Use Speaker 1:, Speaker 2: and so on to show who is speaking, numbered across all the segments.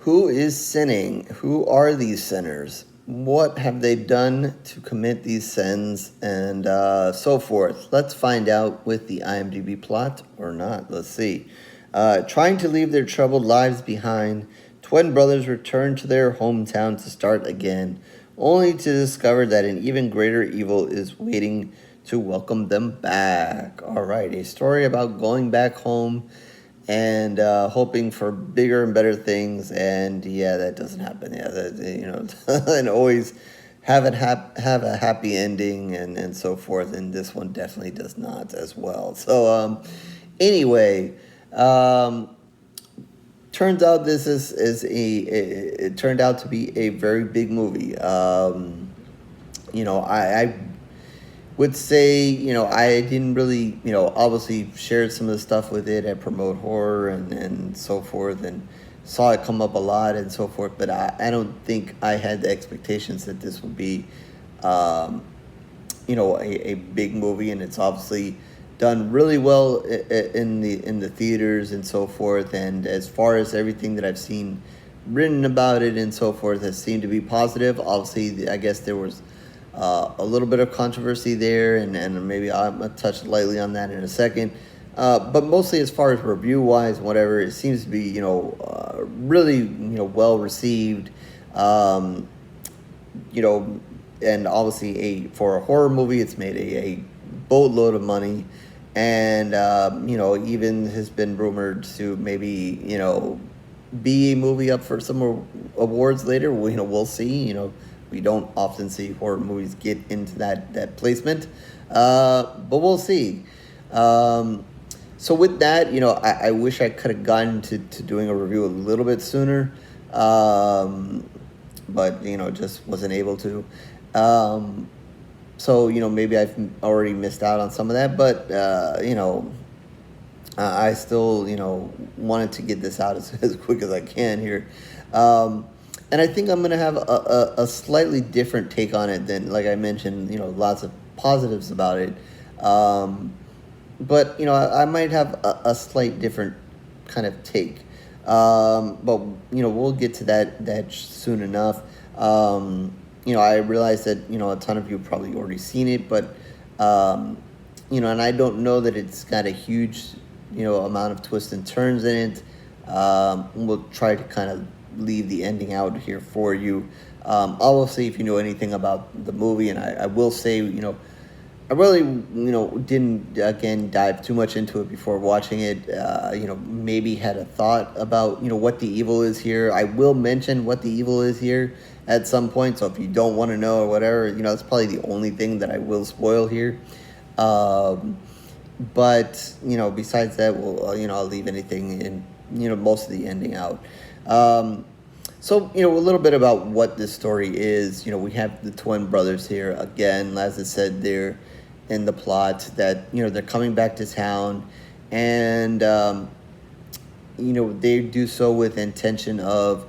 Speaker 1: Who is sinning? Who are these sinners? What have they done to commit these sins? And so forth. Let's find out with the IMDb plot or not. Let's see. Trying to leave their troubled lives behind, twin brothers return to their hometown to start again, only to discover that an even greater evil is waiting to welcome them back. All right, a story about going back home and hoping for bigger and better things, and yeah, that doesn't happen. Yeah, and always have a happy ending and so forth. And this one definitely does not as well. So anyway, turns out this is it turned out to be a very big movie. I would say, I didn't really, obviously shared some of the stuff with it at Promote Horror and so forth, and saw it come up a lot and so forth, but I don't think I had the expectations that this would be, a big movie, and it's obviously done really well in the theaters and so forth, and as far as everything that I've seen written about it and so forth has seemed to be positive. Obviously, I guess there was a little bit of controversy there, and maybe I'm going to touch lightly on that in a second. But mostly as far as review-wise, whatever, it seems to be, really, well received. And obviously for a horror movie, it's made a boatload of money. And, even has been rumored to maybe, be a movie up for some awards later. We'll see, We don't often see horror movies get into that placement, but we'll see. So with that, I wish I could have gotten to doing a review a little bit sooner, but just wasn't able to. So maybe I've already missed out on some of that, but I still wanted to get this out as quick as I can here. And I think I'm going to have a slightly different take on it than, like I mentioned, lots of positives about it. But, I might have a slight different kind of take. But, we'll get to that soon enough. I realize that, a ton of you have probably already seen it, but, and I don't know that it's got a huge, amount of twists and turns in it. We'll try to kind of leave the ending out here for you. Obviously, if you know anything about the movie, and I will say, I really, didn't, again, dive too much into it before watching it. Maybe had a thought about, what the evil is here. I will mention what the evil is here at some point, so if you don't want to know or whatever, that's probably the only thing that I will spoil here. But, besides that, I'll leave anything in, most of the ending out. So, a little bit about what this story is. We have the twin brothers here. Again, as I said there in the plot, that, they're coming back to town, and, they do so with intention of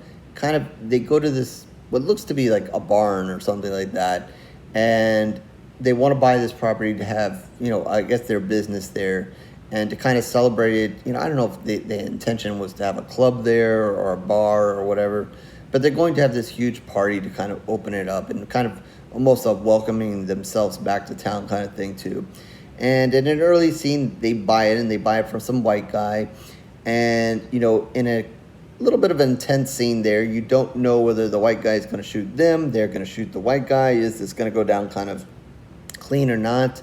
Speaker 1: they go to this, what looks to be like a barn or something like that, and they want to buy this property to have, I guess their business there, and to kind of celebrate it. I don't know if the intention was to have a club there or a bar or whatever, but they're going to have this huge party to kind of open it up and kind of almost a welcoming themselves back to town kind of thing too. And in an early scene, they buy it, and they buy it from some white guy. And, in a little bit of an intense scene there, you don't know whether the white guy is going to shoot them, they're going to shoot the white guy, is this going to go down kind of clean or not?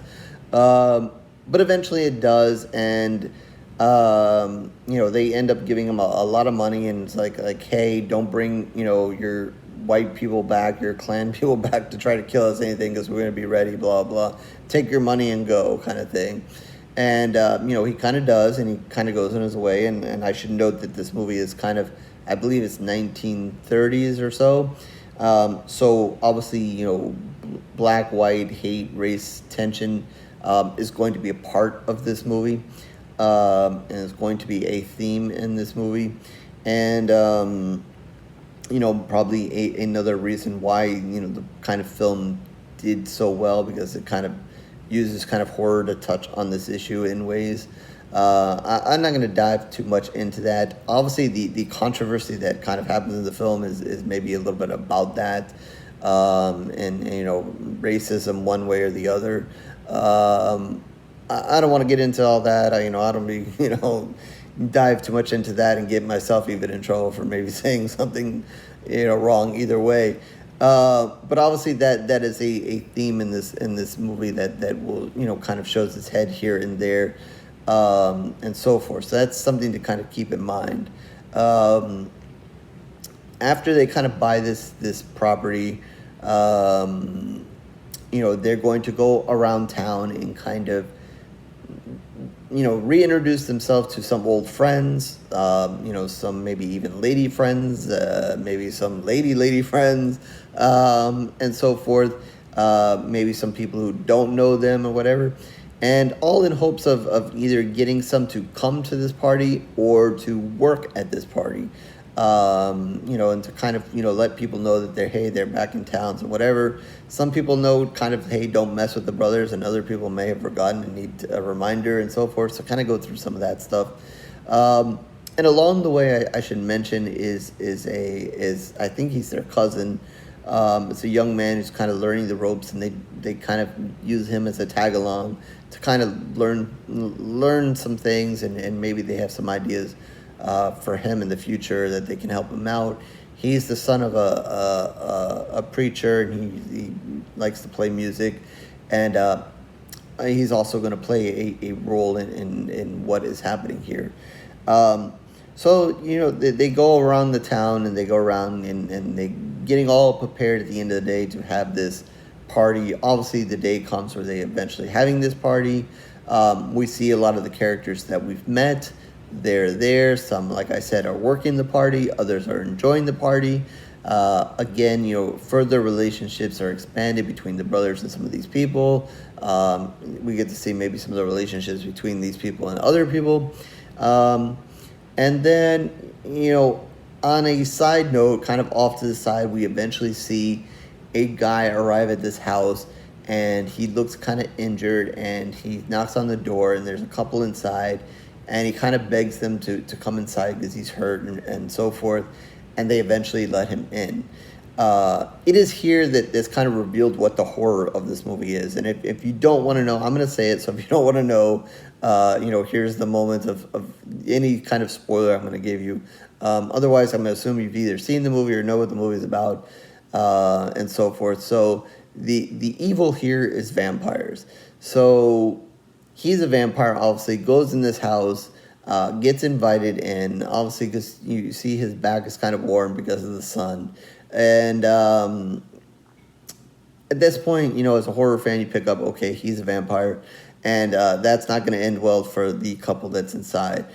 Speaker 1: But eventually it does, and they end up giving him a lot of money, and it's like, hey, don't bring your white people back, your clan people back to try to kill us anything, because we're going to be ready, blah blah. Take your money and go, kind of thing. And he kind of does, and he kind of goes on his way. And I should note that this movie is kind of, I believe it's 1930s or so. So obviously, black, white, hate, race, tension is going to be a part of this movie, and is going to be a theme in this movie, and probably another reason why the kind of film did so well, because it kind of uses kind of horror to touch on this issue in ways. I'm not going to dive too much into that. Obviously, the controversy that kind of happens in the film is maybe a little bit about that, and racism one way or the other. I don't want to get into all that. I don't be dive too much into that and get myself even in trouble for maybe saying something wrong either way. But obviously that is a theme in this movie that will kind of shows its head here and there, and so forth. So that's something to kind of keep in mind. After they kind of buy this property, they're going to go around town and kind of reintroduce themselves to some old friends, some maybe even lady friends, maybe some lady friends, and so forth. Maybe some people who don't know them or whatever. And all in hopes of either getting some to come to this party or to work at this party. And to kind of, let people know that they're back in towns and whatever. Some people know kind of, hey, don't mess with the brothers, and other people may have forgotten and need a reminder and so forth. So kind of go through some of that stuff. And along the way, I should mention is I think he's their cousin. It's a young man who's kind of learning the ropes, and they kind of use him as a tag along to kind of learn some things, and maybe they have some ideas for him in the future that they can help him out. He's the son of a preacher, and he likes to play music, and he's also going to play a role in what is happening here. So they go around the town, and they go around and they getting all prepared at the end of the day to have this party. Obviously, the day comes where they eventually having this party. We see a lot of the characters that we've met. They're there. Some, like I said, are working the party. Others are enjoying the party. Again, further relationships are expanded between the brothers and some of these people. We get to see maybe some of the relationships between these people and other people. And then, on a side note, kind of off to the side, we eventually see a guy arrive at this house, and he looks kind of injured, and he knocks on the door, and there's a couple inside, and he kind of begs them to come inside because he's hurt and so forth, and they eventually let him in. It is here that it's kind of revealed what the horror of this movie is, and if you don't want to know, I'm going to say it, so if you don't want to know, here's the moment of any kind of spoiler I'm going to give you. Otherwise, I'm going to assume you've either seen the movie or know what the movie is about, and so forth. So the evil here is vampires. So he's a vampire, obviously, goes in this house, gets invited in, obviously, because you see his back is kind of warm because of the sun. And at this point, as a horror fan, you pick up, okay, he's a vampire. And that's not going to end well for the couple that's inside.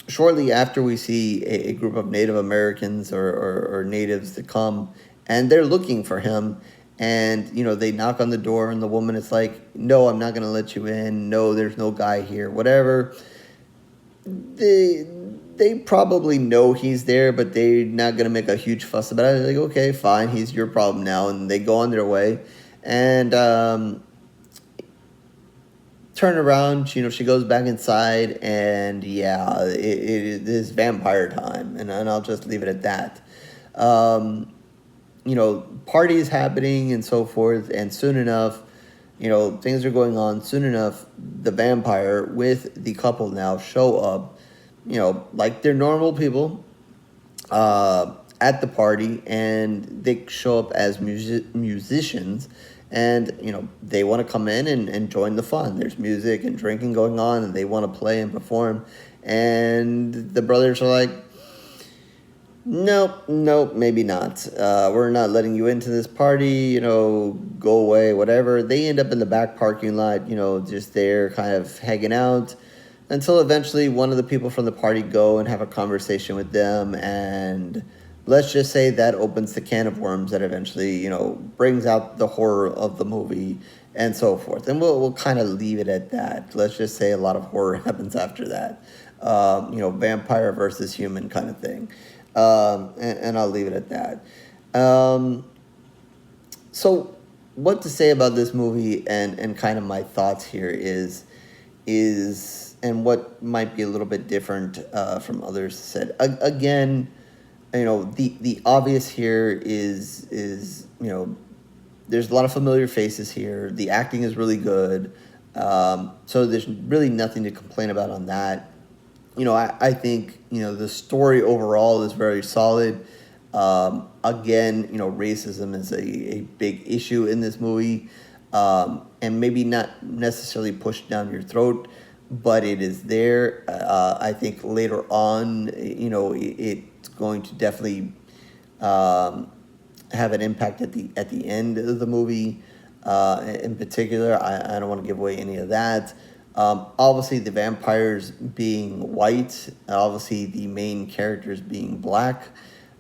Speaker 1: Shortly after, we see a group of Native Americans or natives that come, and they're looking for him. And, they knock on the door, and the woman is like, no, I'm not going to let you in. No, there's no guy here, whatever. They probably know he's there, but they're not going to make a huge fuss about it. They're like, okay, fine, he's your problem now. And they go on their way. And turn around, she goes back inside, and yeah, it is vampire time. And I'll just leave it at that. Parties happening and so forth, and soon enough, things are going on. Soon enough, the vampire with the couple now show up, like they're normal people, at the party, and they show up as musicians, and, they want to come in and join the fun. There's music and drinking going on, and they want to play and perform, and the brothers are like, Nope, maybe not. We're not letting you into this party, go away, whatever. They end up in the back parking lot, just there kind of hanging out until eventually one of the people from the party go and have a conversation with them. And let's just say that opens the can of worms that eventually, brings out the horror of the movie and so forth. And we'll kind of leave it at that. Let's just say a lot of horror happens after that. Vampire versus human kind of thing. And I'll leave it at that. So what to say about this movie and kind of my thoughts here is is, and what might be a little bit different from others said. Again, the obvious here is there's a lot of familiar faces here. The acting is really good. So there's really nothing to complain about on that. I think, the story overall is very solid. Again, racism is a big issue in this movie. And maybe not necessarily pushed down your throat, but it is there. I think later on, it's going to definitely have an impact at the end of the movie. In particular, I don't want to give away any of that. Obviously, the vampires being white, obviously the main characters being black.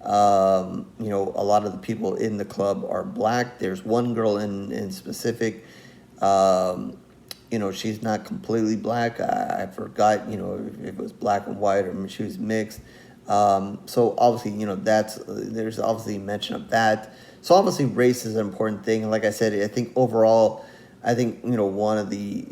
Speaker 1: A lot of the people in the club are black. There's one girl in specific. She's not completely black. I forgot, if it was black and white or she was mixed. So obviously, there's obviously mention of that. So obviously race is an important thing. And like I said, I think overall, one of the,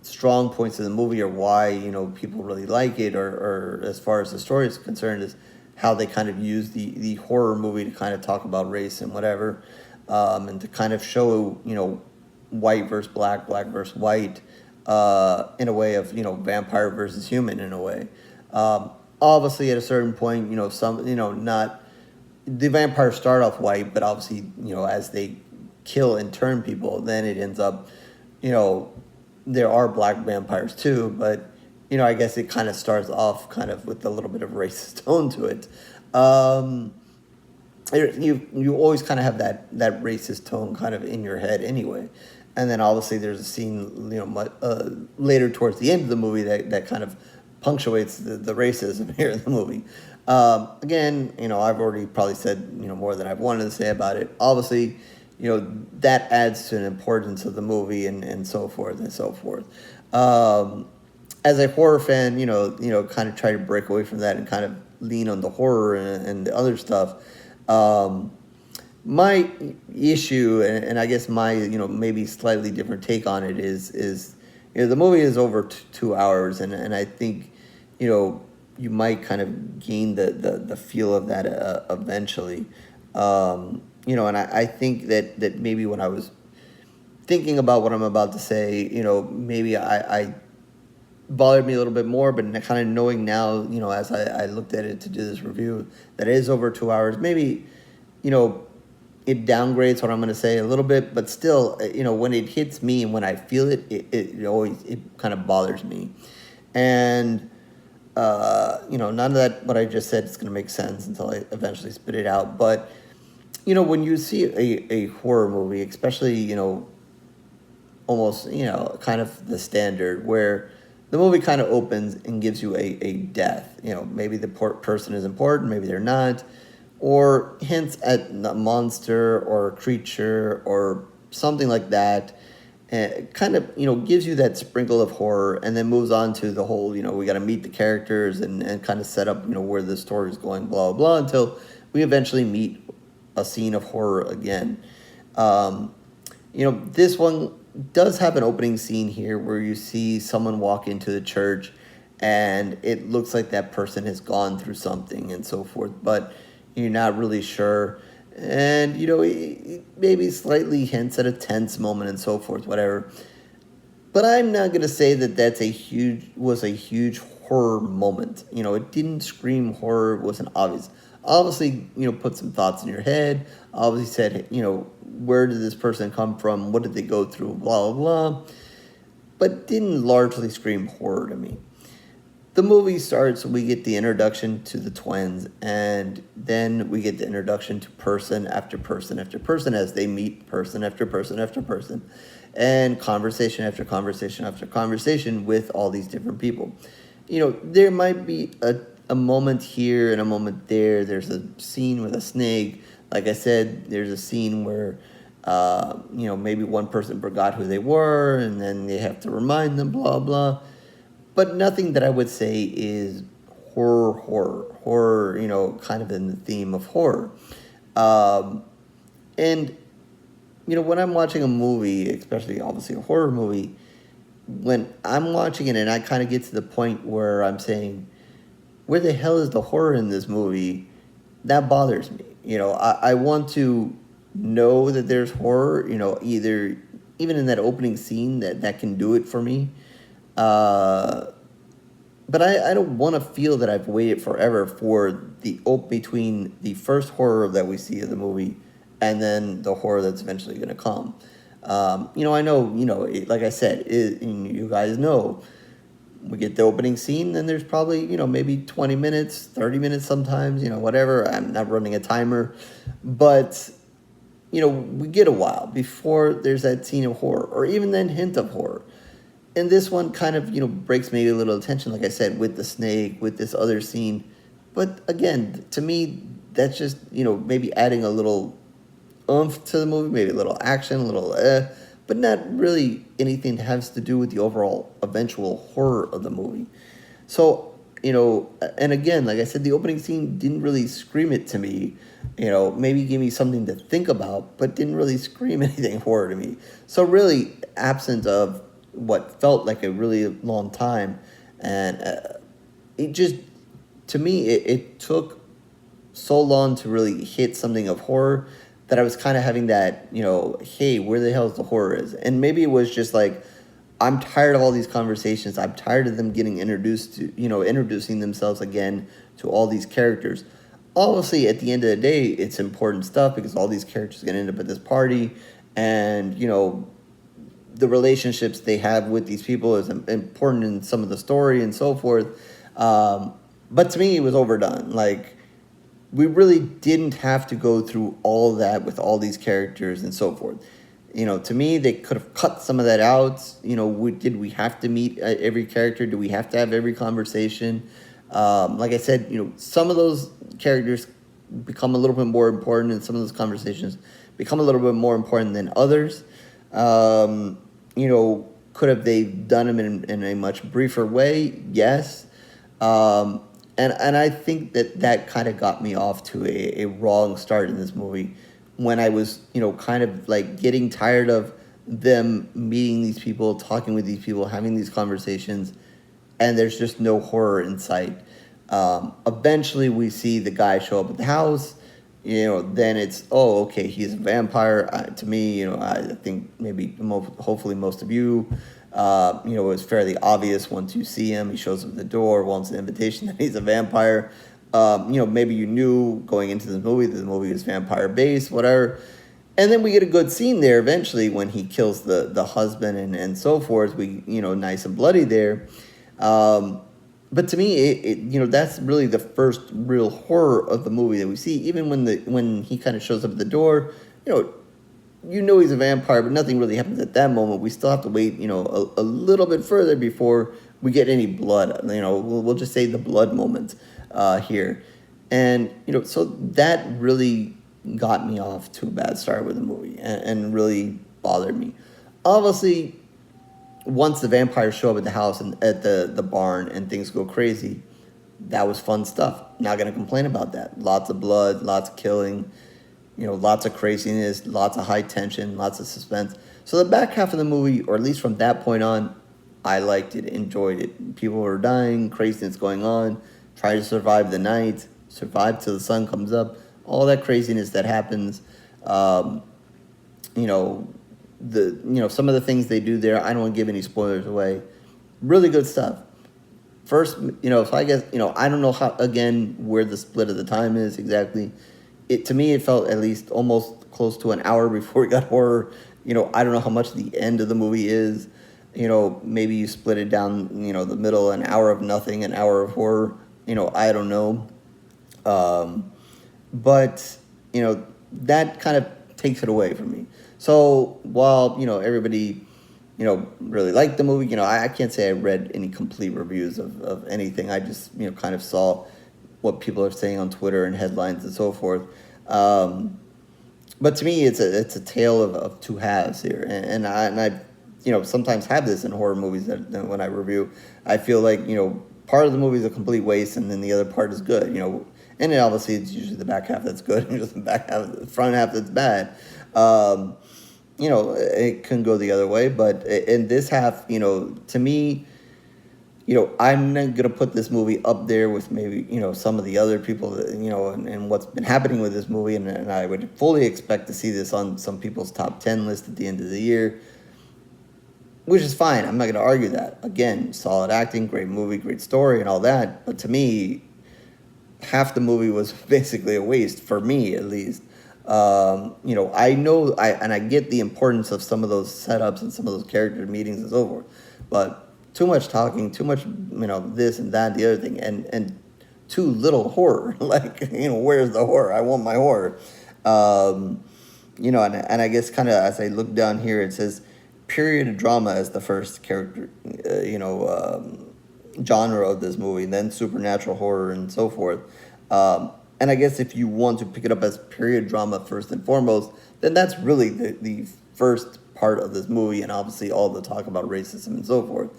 Speaker 1: strong points of the movie or why, people really like it or as far as the story is concerned is how they kind of use the horror movie to kind of talk about race and whatever, and to kind of show, white versus black versus white, in a way of, vampire versus human in a way. Obviously at a certain point, not, the vampires start off white, but obviously, as they kill and turn people, then it ends up, there are black vampires too, but, I guess it kind of starts off kind of with a little bit of racist tone to it. You always kind of have that racist tone kind of in your head anyway. And then obviously there's a scene, later towards the end of the movie that kind of punctuates the racism here in the movie. Again, I've already probably said, more than I've wanted to say about it. Obviously, that adds to an importance of the movie and so forth and so forth. As a horror fan, kind of try to break away from that and kind of lean on the horror and the other stuff. My issue, and I guess my, maybe slightly different take on it is the movie is over 2 hours, and I think, you might kind of gain the feel of that eventually. And I think that maybe when I was thinking about what I'm about to say, maybe I bothered me a little bit more, but kind of knowing now, as I looked at it to do this review, that it is over 2 hours, maybe, it downgrades what I'm going to say a little bit, but still, when it hits me and when I feel it, it kind of bothers me. And, none of that, what I just said, is going to make sense until I eventually spit it out. But, when you see a horror movie, especially, almost, kind of the standard where the movie kind of opens and gives you a death. Maybe the person is important, maybe they're not, or hints at a monster or a creature or something like that. Kind of, gives you that sprinkle of horror and then moves on to the whole, we got to meet the characters and kind of set up, where the story is going, blah, blah, until we eventually meet a scene of horror again. This one does have an opening scene here where you see someone walk into the church and it looks like that person has gone through something and so forth, but you're not really sure. And, it maybe slightly hints at a tense moment and so forth, whatever. But I'm not going to say that was a huge horror moment. It didn't scream horror, it wasn't obvious. Obviously, put some thoughts in your head. Obviously said, where did this person come from? What did they go through? Blah, blah, blah. But didn't largely scream horror to me. The movie starts, we get the introduction to the twins, and then we get the introduction to person after person after person as they meet person after person after person, and conversation after conversation after conversation with all these different people. There might be a moment here and a moment there. There's a scene with a snake. Like I said, there's a scene where, maybe one person forgot who they were, and then they have to remind them, blah, blah. But nothing that I would say is horror, kind of in the theme of horror. And, when I'm watching a movie, especially obviously a horror movie, when I'm watching it and I kind of get to the point where I'm saying, where the hell is the horror in this movie? That bothers me. I want to know that there's horror, either even in that opening scene that can do it for me. But I don't want to feel that I've waited forever for the between the first horror that we see of the movie and then the horror that's eventually going to come. I know, like I said, you guys know, we get the opening scene, then there's probably, maybe 20 minutes, 30 minutes sometimes, whatever. I'm not running a timer. But, we get a while before there's that scene of horror or even that hint of horror. And this one kind of, breaks maybe a little attention, like I said, with the snake, with this other scene. But again, to me, that's just, maybe adding a little oomph to the movie, maybe a little action, a little but not really anything that has to do with the overall eventual horror of the movie. So, and again, like I said, the opening scene didn't really scream it to me. Maybe give me something to think about, but didn't really scream anything horror to me. So really, absent of what felt like a really long time, and it just, to me, it took so long to really hit something of horror that I was kind of having that, hey, where the hell is the horror is? And maybe it was just like, I'm tired of all these conversations. I'm tired of them getting introduced to, introducing themselves again to all these characters. Obviously, at the end of the day, it's important stuff because all these characters are going to end up at this party. And, the relationships they have with these people is important in some of the story and so forth. But to me, it was overdone. Like, we really didn't have to go through all that with all these characters and so forth. To me, they could have cut some of that out. Did we have to meet every character? Do we have to have every conversation? Like I said, some of those characters become a little bit more important and some of those conversations become a little bit more important than others. Could have they done them in a much briefer way? Yes. And I think that kind of got me off to a wrong start in this movie when I was, kind of like getting tired of them meeting these people, talking with these people, having these conversations, and there's just no horror in sight. Eventually we see the guy show up at the house, then it's, oh, okay, he's a vampire. To me, I think maybe hopefully most of you, it was fairly obvious once you see him. He shows up at the door, wants an invitation that he's a vampire. Maybe you knew going into the movie that the movie is vampire-based, whatever. And then we get a good scene there eventually when he kills the husband and so forth. We, nice and bloody there. But to me, that's really the first real horror of the movie that we see. Even when he kind of shows up at the door, he's a vampire, but nothing really happens at that moment. We still have to wait, a little bit further before we get any blood. We'll just say the blood moment here. And, so that really got me off to a bad start with the movie and really bothered me. Obviously, once the vampires show up at the house and at the barn and things go crazy, that was fun stuff. Not going to complain about that. Lots of blood, lots of killing, lots of craziness, lots of high tension, lots of suspense. So the back half of the movie, or at least from that point on, I liked it, enjoyed it. People were dying, craziness going on, try to survive the night, survive till the sun comes up, all that craziness that happens. Some of the things they do there, I don't want to give any spoilers away. Really good stuff. First, so I guess, I don't know how, again, where the split of the time is exactly. To me, it felt at least almost close to an hour before we got horror. I don't know how much the end of the movie is. Maybe you split it down, the middle, an hour of nothing, an hour of horror. I don't know. But, that kind of takes it away from me. So while, everybody, really liked the movie, I can't say I read any complete reviews of anything. I just, kind of saw what people are saying on Twitter and headlines and so forth. But to me, it's a tale of two halves here. And I sometimes have this in horror movies that when I review, I feel like, part of the movie is a complete waste and then the other part is good, And then obviously it's usually the back half that's good and just the front half that's bad. it can go the other way. But in this half, to me, I'm not gonna put this movie up there with maybe some of the other people that, and what's been happening with this movie, and I would fully expect to see this on some people's top 10 list at the end of the year, which is fine. I'm not gonna argue that. Again, solid acting, great movie, great story, and all that. But to me, half the movie was basically a waste for me, at least. I know I get the importance of some of those setups and some of those character meetings and so forth, but too much talking, too much, this and that, the other thing, and too little horror. Like, where's the horror? I want my horror. And I guess kind of as I look down here, it says period drama as the first character, genre of this movie, and then supernatural horror and so forth. And I guess if you want to pick it up as period drama first and foremost, then that's really the first part of this movie, and obviously all the talk about racism and so forth.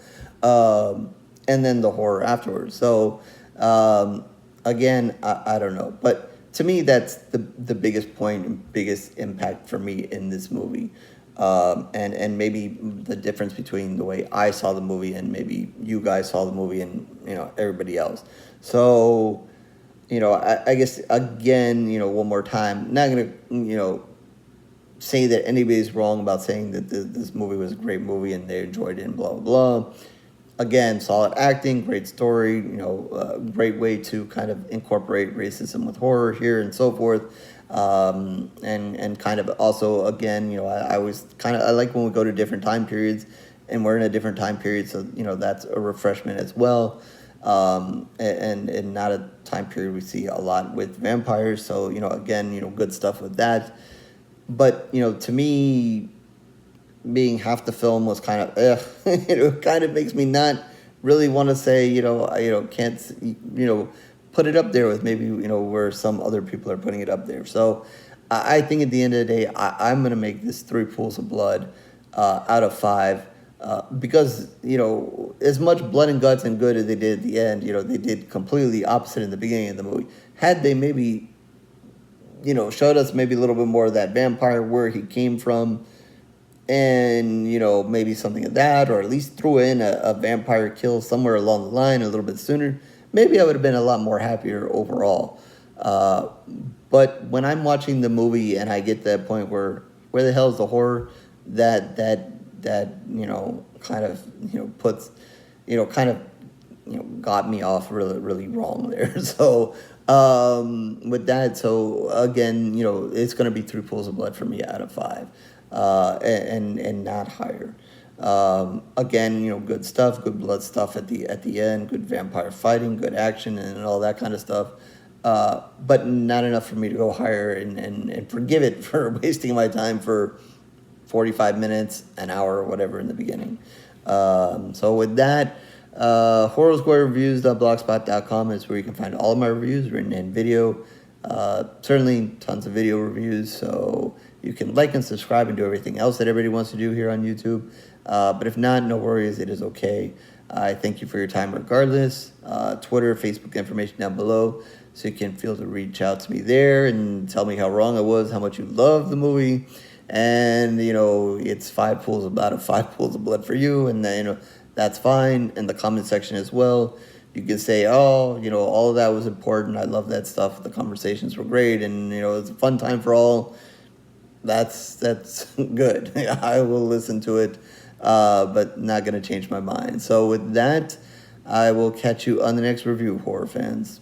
Speaker 1: And then the horror afterwards. So, again, I don't know. But to me, that's the biggest point and biggest impact for me in this movie. And maybe the difference between the way I saw the movie and maybe you guys saw the movie and, everybody else. So, I guess, again, one more time, not going to, say that anybody's wrong about saying that this movie was a great movie and they enjoyed it and blah, blah, blah. Again, solid acting, great story, great way to kind of incorporate racism with horror here and so forth. And kind of also, again, I always I like when we go to different time periods, and we're in a different time period, so, that's a refreshment as well. And not a time period we see a lot with vampires, so, again, good stuff with that. But, to me, being half the film was kind of, it kind of makes me not really want to say, can't, put it up there with maybe, where some other people are putting it up there. So I think at the end of the day, I'm going to make this 3 pools of blood out of 5. Because, as much blood and guts and good as they did at the end, they did completely opposite in the beginning of the movie. Had they maybe, showed us maybe a little bit more of that vampire, where he came from, and, maybe something of that, or at least threw in a vampire kill somewhere along the line a little bit sooner, maybe I would have been a lot more happier overall. But when I'm watching the movie and I get to that point where the hell is the horror, that kind of, puts, got me off really, really wrong there. So, with that, so again, it's going to be 3 pools of blood for me out of 5, and not higher. Again, good stuff, good blood stuff at the end, good vampire fighting, good action, and all that kind of stuff. But not enough for me to go higher and forgive it for wasting my time for 45 minutes, an hour, or whatever in the beginning. So with that, horrorsquaredreviews.blogspot.com is where you can find all of my reviews, written and video. Certainly tons of video reviews, so you can like and subscribe and do everything else that everybody wants to do here on YouTube. But if not, no worries, it is okay. I thank you for your time regardless. Twitter, Facebook information down below, so you can feel to reach out to me there and tell me how wrong I was, how much you love the movie. And, it's 5 pools out of 5 pools of blood for you, and that's fine. In the comment section as well, you can say, oh, all of that was important, I love that stuff, the conversations were great, and, it's a fun time for all. That's good. I will listen to it, but not going to change my mind. So with that, I will catch you on the next review, horror fans.